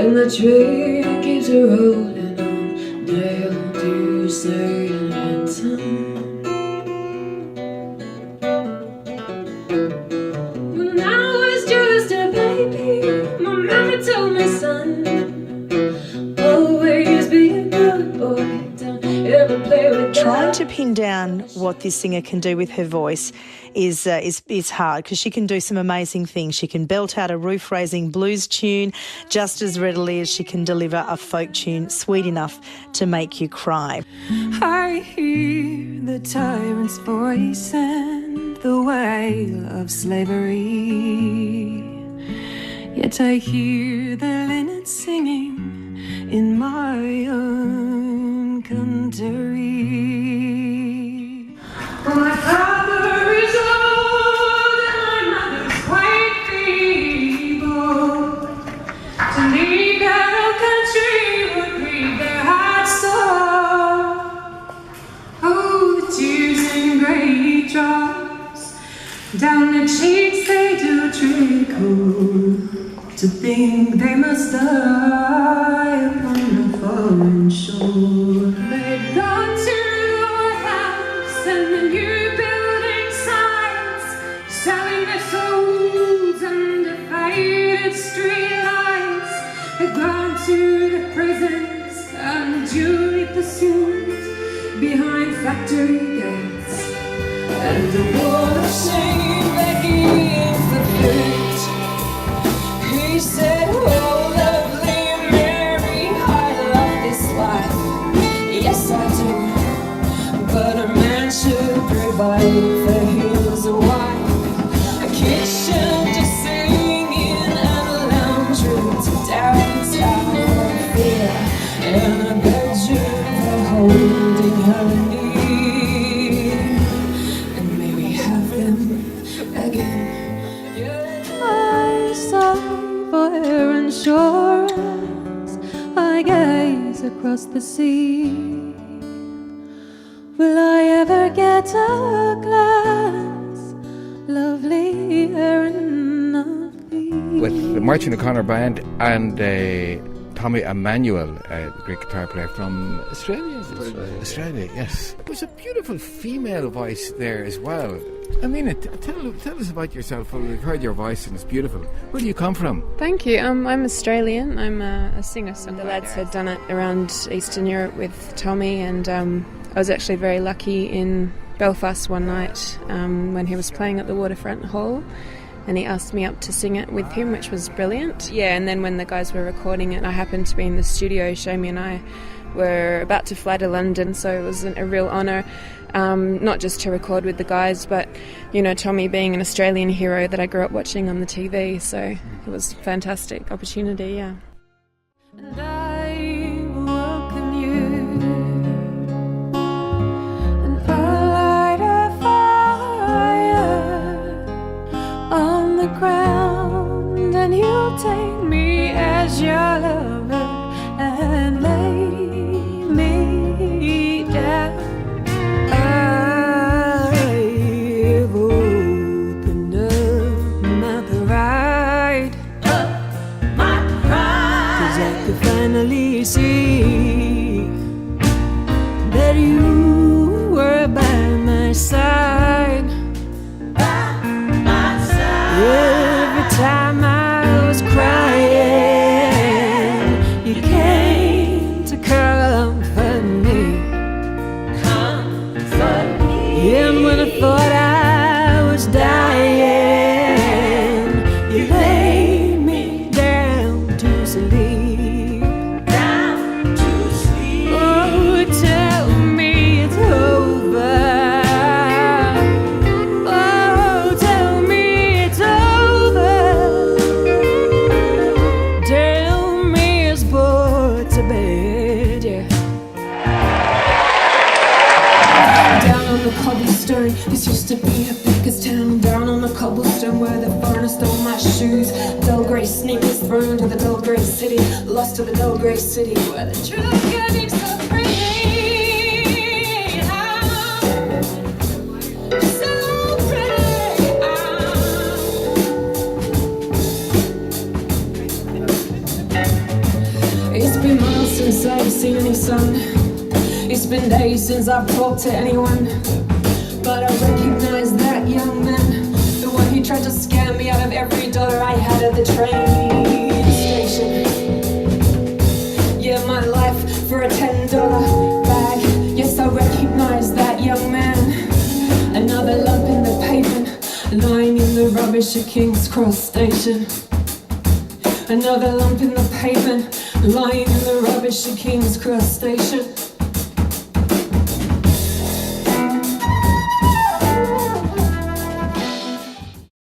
And the train keeps rolling on down to certain time. When I was just a baby, my mama told me, son, always be a good boy, don't ever play with Trying to pin down what this singer can do with her voice is hard, because she can do some amazing things. She can belt out a roof-raising blues tune just as readily as she can deliver a folk tune sweet enough to make you cry. I hear the tyrant's voice and the wail of slavery, yet I hear the linnets singing in my own country. My father is old and my mother's quite feeble. To leave their own country would break their hearts sore. Oh, the tears in great drops down their cheeks they do trickle. To think they must die upon a foreign shore. They've gone to the White House and the new building sites, selling their souls under faded street lights. They've gone to the prisons and duly pursued behind factory gates. And the wall of shame that gives the fruit. He said, oh, lovely Mary, I love this life. Yes, I do. But a man should provide for his wife a kitchen to sing in and a lounge room to dance out of fear, and a bedroom for holding her knee. And may we have them again. I sigh for air and shores, I gaze across the sea. Will I ever get a glance lovelier enough? With the Martin O'Connor Band and Tommy Emmanuel, the great guitar player from Australia. Australia, yes. There's a beautiful female voice there as well. Aminah, tell us about yourself. We've heard your voice and it's beautiful. Where do you come from? Thank you. I'm Australian. I'm a singer-songwriter. The lads had done it around Eastern Europe with Tommy, and I was actually very lucky in Belfast one night when he was playing at the Waterfront Hall, and he asked me up to sing it with him, which was brilliant. Yeah, and then when the guys were recording it, I happened to be in the studio. Shamie and I were about to fly to London, so it was a real honour. Not just to record with the guys, but, you know, Tommy being an Australian hero that I grew up watching on the TV, so it was a fantastic opportunity, yeah. And I welcome you, and I'll light a fire on the ground, and you'll take me as your lover and lay me down. Finally see that you were by my side. Every time I was crying, you came to comfort me. And when I thought I was dying, you laid me down to sleep. This used to be a baker's town, down on the cobblestone where the foreigner stole my shoes. Dull grey sneakers thrown to the dull grey city, lost to the dull grey city where the truth getting so free. So pretty. days since I've talked to anyone, but I recognize that young man, the one who tried to scam me out of every dollar I had at the train station. Yeah, my life for a $10 bag. Yes, I recognize that young man. Another lump in the pavement, lying in the rubbish at King's Cross Station. Another lump in the pavement, lying in the rubbish at King's Cross Station.